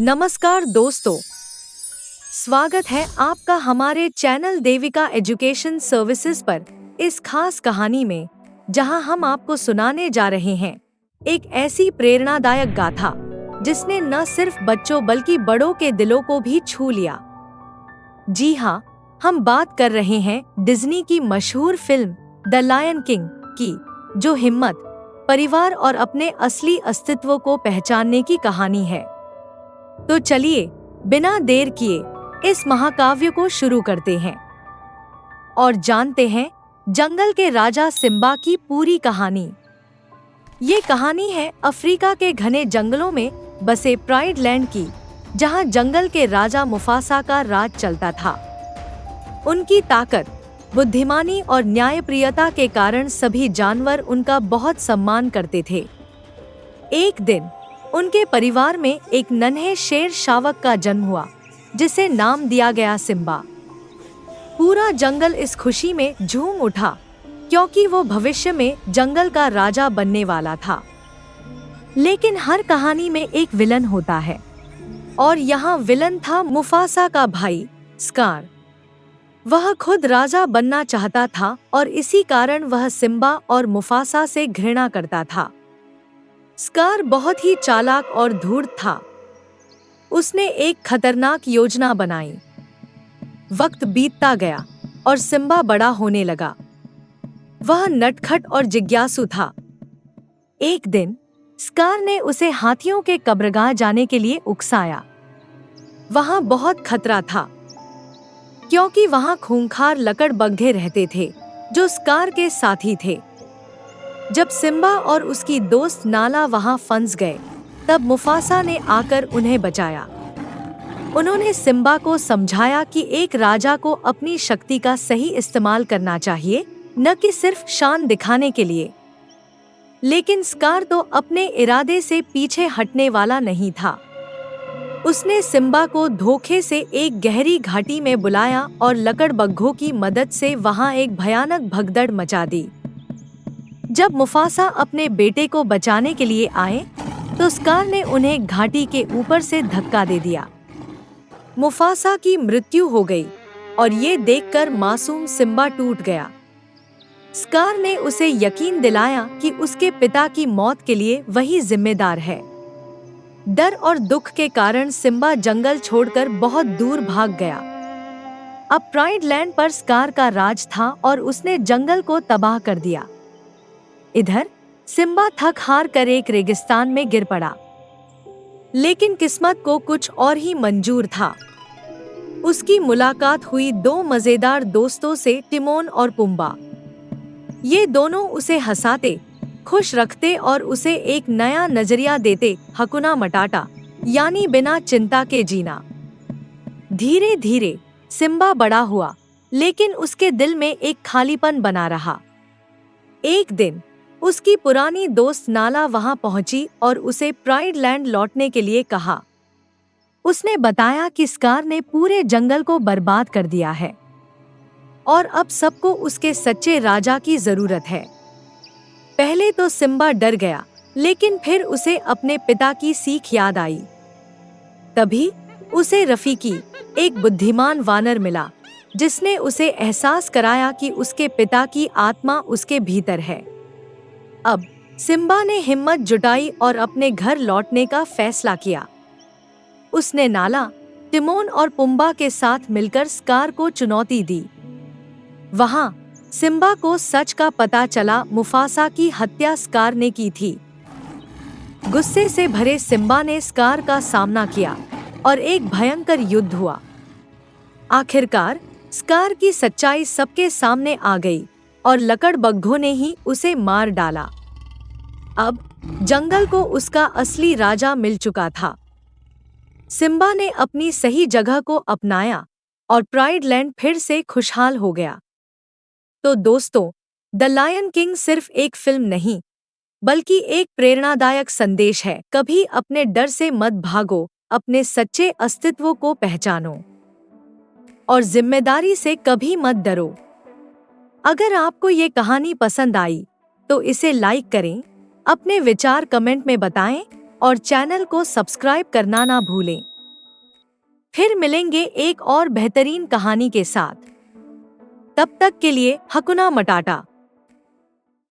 नमस्कार दोस्तों, स्वागत है आपका हमारे चैनल देविका एजुकेशन सर्विसेज पर इस खास कहानी में, जहां हम आपको सुनाने जा रहे हैं एक ऐसी प्रेरणादायक गाथा जिसने न सिर्फ बच्चों बल्कि बड़ों के दिलों को भी छू लिया। जी हाँ, हम बात कर रहे हैं डिज्नी की मशहूर फिल्म द लायन किंग की, जो हिम्मत, परिवार और अपने असली अस्तित्व को पहचानने की कहानी है। तो चलिए बिना देर किए इस महाकाव्य को शुरू करते हैं और जानते हैं जंगल के राजा सिम्बा की पूरी कहानी। ये कहानी है अफ्रीका के घने जंगलों में बसे प्राइड लैंड की, जहां जंगल के राजा मुफासा का राज चलता था। उनकी ताकत, बुद्धिमानी और न्यायप्रियता के कारण सभी जानवर उनका बहुत सम्मान करते थे। एक दिन उनके परिवार में एक नन्हे शेर शावक का जन्म हुआ, जिसे नाम दिया गया सिम्बा। पूरा जंगल इस खुशी में झूम उठा, क्योंकि वो भविष्य में जंगल का राजा बनने वाला था। लेकिन हर कहानी में एक विलन होता है, और यहाँ विलन था मुफासा का भाई स्कार। वह खुद राजा बनना चाहता था और इसी कारण वह सिम्बा और मुफासा से घृणा करता था। स्कार बहुत ही चालाक और धूर्त था। उसने एक खतरनाक योजना बनाई। वक्त बीतता गया और सिम्बा बड़ा होने लगा। वह नटखट और जिज्ञासु था। एक दिन स्कार ने उसे हाथियों के कब्रगाह जाने के लिए उकसाया। वहां बहुत खतरा था, क्योंकि वहां खूंखार लकड़बग्घे रहते थे जो स्कार के साथी थे। जब सिम्बा और उसकी दोस्त नाला वहां फंस गए, तब मुफासा ने आकर उन्हें बचाया। उन्होंने सिम्बा को समझाया कि एक राजा को अपनी शक्ति का सही इस्तेमाल करना चाहिए, न कि सिर्फ शान दिखाने के लिए। लेकिन स्कार तो अपने इरादे से पीछे हटने वाला नहीं था। उसने सिम्बा को धोखे से एक गहरी घाटी में बुलाया और लकड़बग्घों की मदद से वहां एक भयानक भगदड़ मचा दी। जब मुफासा अपने बेटे को बचाने के लिए आए, तो स्कार ने उन्हें घाटी के ऊपर से धक्का दे दिया। मुफासा की मृत्यु हो गई और ये देखकर मासूम सिम्बा टूट गया। स्कार ने उसे यकीन दिलाया कि उसके पिता की मौत के लिए वही जिम्मेदार है। डर और दुख के कारण सिम्बा जंगल छोड़कर बहुत दूर भाग गया। अब प्राइड लैंड पर स्कार का राज था और उसने जंगल को तबाह कर दिया। इधर सिम्बा थक हार कर एक रेगिस्तान में गिर पड़ा। लेकिन किस्मत को कुछ और ही मंजूर था। उसकी मुलाकात हुई दो मजेदार दोस्तों से, टिमोन और पुम्बा। ये दोनों उसे हंसाते, खुश रखते और उसे एक नया नजरिया देते, हकुना मटाटा, यानी बिना चिंता के जीना। धीरे धीरे सिम्बा बड़ा हुआ, लेकिन उसके दिल में एक खालीपन बना रहा। एक दिन उसकी पुरानी दोस्त नाला वहां पहुंची और उसे प्राइड लैंड लौटने के लिए कहा। उसने बताया कि स्कार ने पूरे जंगल को बर्बाद कर दिया है और अब सबको उसके सच्चे राजा की जरूरत है। पहले तो सिम्बा डर गया, लेकिन फिर उसे अपने पिता की सीख याद आई। तभी उसे रफीकी, एक बुद्धिमान वानर मिला, जिसने उसे एहसास कराया कि उसके पिता की आत्मा उसके भीतर है। अब सिम्बा ने हिम्मत जुटाई और अपने घर लौटने का फैसला किया। उसने नाला, टिमोन और पुम्बा के साथ मिलकर स्कार को चुनौती दी। वहां सिम्बा को सच का पता चला, मुफासा की हत्या स्कार ने की थी। गुस्से से भरे सिम्बा ने स्कार का सामना किया और एक भयंकर युद्ध हुआ। आखिरकार स्कार की सच्चाई सबके सामने आ गई और लकड़बग्घों ने ही उसे मार डाला। अब जंगल को उसका असली राजा मिल चुका था। सिम्बा ने अपनी सही जगह को अपनाया और प्राइड लैंड फिर से खुशहाल हो गया। तो दोस्तों, द लायन किंग सिर्फ एक फिल्म नहीं, बल्कि एक प्रेरणादायक संदेश है। कभी अपने डर से मत भागो, अपने सच्चे अस्तित्व को पहचानो और जिम्मेदारी से कभी मत डरो। अगर आपको ये कहानी पसंद आई तो इसे लाइक करें, अपने विचार कमेंट में बताएं और चैनल को सब्सक्राइब करना ना भूलें। फिर मिलेंगे एक और बेहतरीन कहानी के साथ। तब तक के लिए हकुना मटाटा।